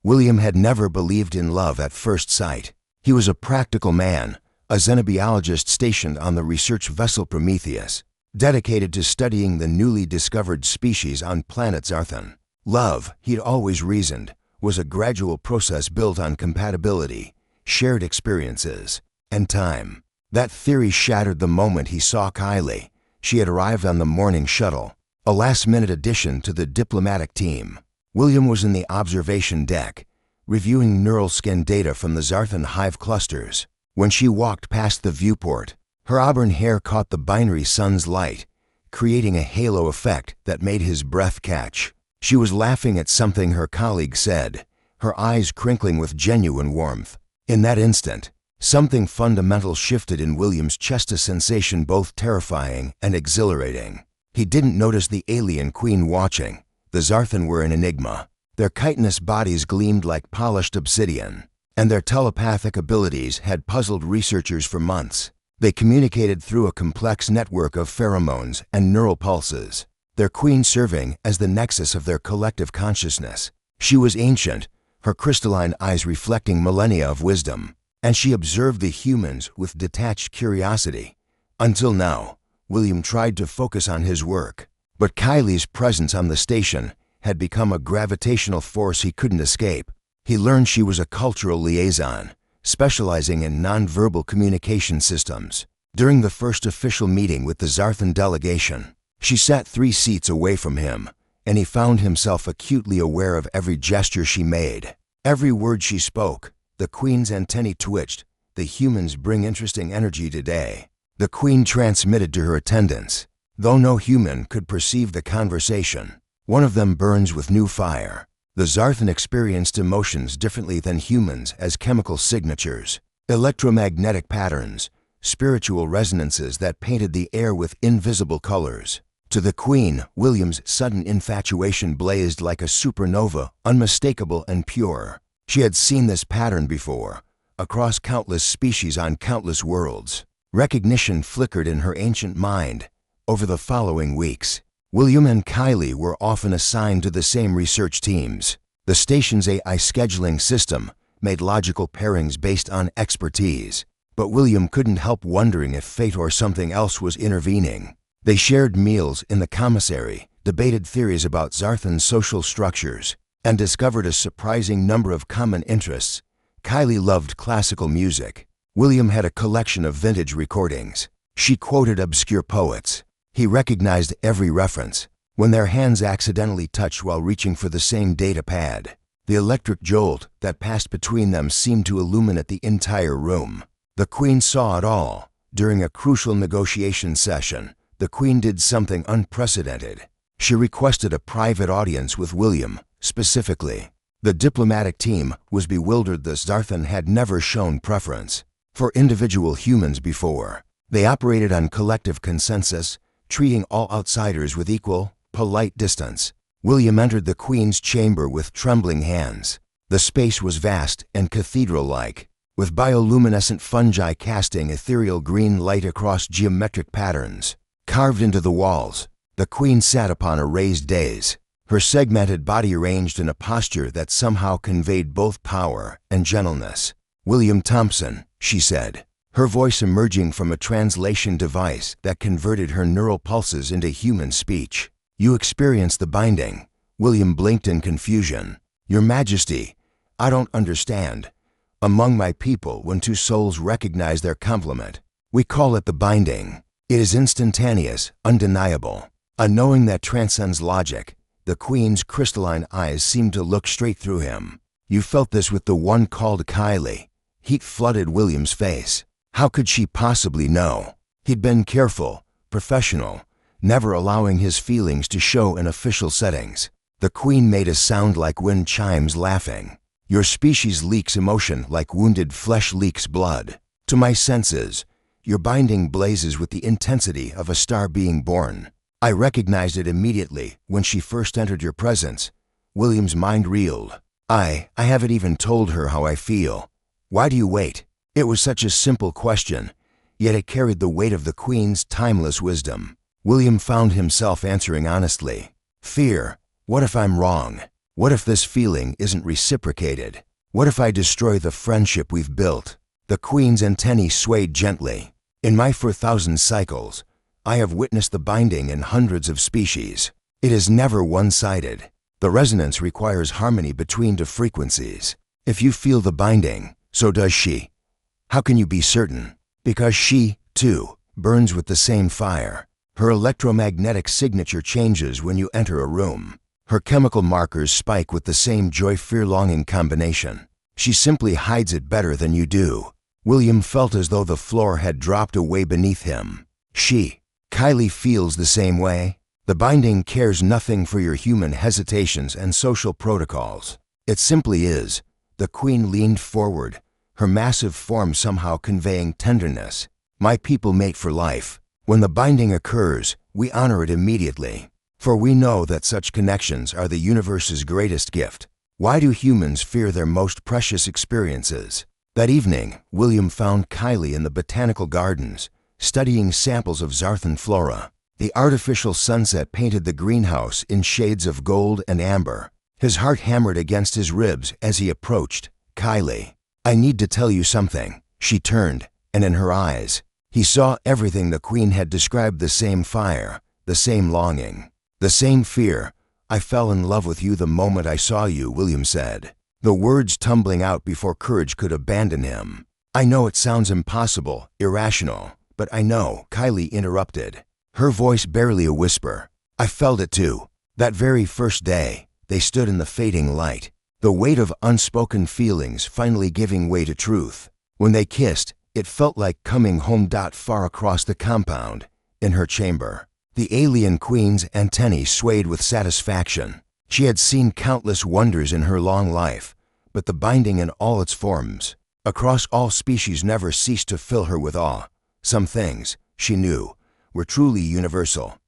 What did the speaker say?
William had never believed in love at first sight. He was a practical man, a xenobiologist stationed on the research vessel Prometheus, dedicated to studying the newly discovered species on planet Zarthan. Love, he'd always reasoned, was a gradual process built on compatibility, shared experiences, and time. That theory shattered the moment he saw Kylie. She had arrived on the morning shuttle, a last-minute addition to the diplomatic team. William was in the observation deck, reviewing neural scan data from the Zarthan hive clusters. When she walked past the viewport, her auburn hair caught the binary sun's light, creating a halo effect that made his breath catch. She was laughing at something her colleague said, her eyes crinkling with genuine warmth. In that instant, something fundamental shifted in William's chest, a sensation both terrifying and exhilarating. He didn't notice the alien queen watching. The Zarthan were an enigma. Their chitinous bodies gleamed like polished obsidian, and their telepathic abilities had puzzled researchers for months. They communicated through a complex network of pheromones and neural pulses, their queen serving as the nexus of their collective consciousness. She was ancient, her crystalline eyes reflecting millennia of wisdom, and she observed the humans with detached curiosity. Until now, William tried to focus on his work, but Kylie's presence on the station had become a gravitational force he couldn't escape. He learned she was a cultural liaison, specializing in nonverbal communication systems. During the first official meeting with the Zarthan delegation, she sat 3 seats away from him, and he found himself acutely aware of every gesture she made, every word she spoke. The queen's antennae twitched. The humans bring interesting energy today, the queen transmitted to her attendants, though no human could perceive the conversation. One of them burns with new fire. The Zarthan experienced emotions differently than humans as chemical signatures, electromagnetic patterns, spiritual resonances that painted the air with invisible colors. To the queen, William's sudden infatuation blazed like a supernova, unmistakable and pure. She had seen this pattern before, across countless species on countless worlds. Recognition flickered in her ancient mind. Over the following weeks, William and Kylie were often assigned to the same research teams. The station's AI scheduling system made logical pairings based on expertise, but William couldn't help wondering if fate or something else was intervening. They shared meals in the commissary, debated theories about Zarthan's social structures, and discovered a surprising number of common interests. Kylie loved classical music. William had a collection of vintage recordings. She quoted obscure poets. He recognized every reference. When their hands accidentally touched while reaching for the same data pad, the electric jolt that passed between them seemed to illuminate the entire room. The queen saw it all. During a crucial negotiation session, the queen did something unprecedented. She requested a private audience with William. Specifically, the diplomatic team was bewildered. The Zarthan had never shown preference for individual humans before. They operated on collective consensus, treating all outsiders with equal, polite distance. William entered the queen's chamber with trembling hands. The space was vast and cathedral-like, with bioluminescent fungi casting ethereal green light across geometric patterns. Carved into the walls, the queen sat upon a raised dais, her segmented body arranged in a posture that somehow conveyed both power and gentleness. "William Thompson," she said, her voice emerging from a translation device that converted her neural pulses into human speech. "You experienced the binding." William blinked in confusion. "Your Majesty, I don't understand. Among my people, when 2 souls recognize their complement, we call it the binding. It is instantaneous, undeniable, a knowing that transcends logic." The queen's crystalline eyes seemed to look straight through him. "You felt this with the one called Kylie." Heat flooded William's face. How could she possibly know? He'd been careful, professional, never allowing his feelings to show in official settings. The queen made a sound like wind chimes, laughing. "Your species leaks emotion like wounded flesh leaks blood. To my senses, your binding blazes with the intensity of a star being born. I recognized it immediately when she first entered your presence." William's mind reeled. I haven't even told her how I feel. Why do you wait?" It was such a simple question, yet it carried the weight of the queen's timeless wisdom. William found himself answering honestly. "Fear. What if I'm wrong? What if this feeling isn't reciprocated? What if I destroy the friendship we've built? The queen's antennae swayed gently. In my 4,000 cycles, I have witnessed the binding in hundreds of species. It is never one-sided. The resonance requires harmony between the frequencies. If you feel the binding, so does she. How can you be certain? Because she, too, burns with the same fire. Her electromagnetic signature changes when you enter a room. Her chemical markers spike with the same joy-fear-longing combination. She simply hides it better than you do. William felt as though the floor had dropped away beneath him. Kylie feels the same way. The binding cares nothing for your human hesitations and social protocols. It simply is. The queen leaned forward, her massive form somehow conveying tenderness. My people mate for life. When the binding occurs, we honor it immediately. For we know that such connections are the universe's greatest gift. Why do humans fear their most precious experiences? That evening, William found Kylie in the botanical gardens, studying samples of Zarthan flora. The artificial sunset painted the greenhouse in shades of gold and amber. His heart hammered against his ribs as he approached. Kylie, I need to tell you something. She turned, and in her eyes, he saw everything the queen had described: the same fire, the same longing, the same fear. I fell in love with you the moment I saw you, William said, the words tumbling out before courage could abandon him. I know it sounds impossible, irrational, but I know, Kylie interrupted, her voice barely a whisper. I felt it too. That very first day, they stood in the fading light, the weight of unspoken feelings finally giving way to truth. When they kissed, it felt like coming home. Far across the compound, in her chamber, the alien queen's antennae swayed with satisfaction. She had seen countless wonders in her long life, but the binding in all its forms, across all species, never ceased to fill her with awe. Some things, she knew, were truly universal.